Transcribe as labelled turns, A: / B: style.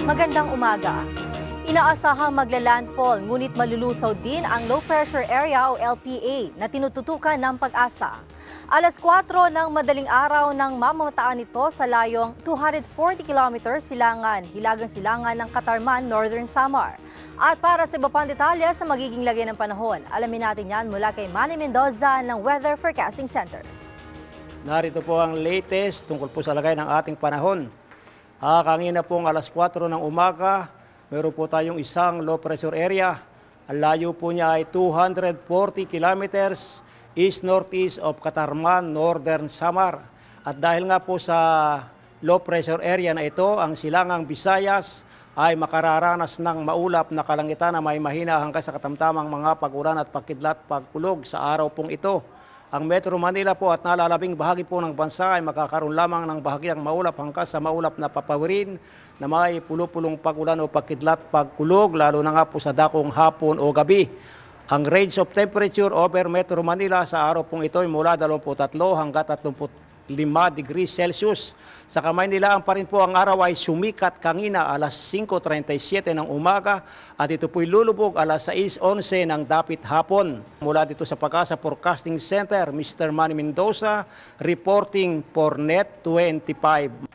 A: Magandang umaga. Inaasahang magla-landfall ngunit malulusaw din ang low pressure area o LPA na tinututukan ng Pag-asa. Alas 4 ng madaling araw nang mamamataan ito sa layong 240 kilometers hilagang silangan ng Katarman, Northern Samar. At para sa iba pang detalye sa magiging lagay ng panahon, alamin natin yan mula kay Manny Mendoza ng Weather Forecasting Center.
B: Narito po ang latest tungkol po sa lagay ng ating panahon. Kanina pong alas 4 ng umaga, meron po tayong isang low pressure area. Ang layo po niya ay 240 kilometers east-northeast of Katarman, Northern Samar. At dahil nga po sa low pressure area na ito, ang silangang Visayas ay makararanas ng maulap na kalangitan na may mahina hanggang sa katamtamang mga pag-ulan at pagkidlat pagkulog sa araw pong ito. Ang Metro Manila po at nalalabing bahagi po ng bansa ay makakaroon lamang ng bahagyang maulap hanggang sa maulap na papawirin na may pulo-pulong pag-ulan o pagkidlat pagkulog, lalo na nga po sa dakong hapon o gabi. Ang range of temperature over Metro Manila sa araw pong ito ay mula 23 hanggang 35 degrees Celsius. Sa Kamaynilaan pa rin po ang araw ay sumikat kanina alas 5:37 ng umaga at ito po'y lulubog alas 6:11 ng dapit hapon. Mula dito sa Pag-asa Forecasting Center, Mr. Manny Mendoza reporting for Net 25.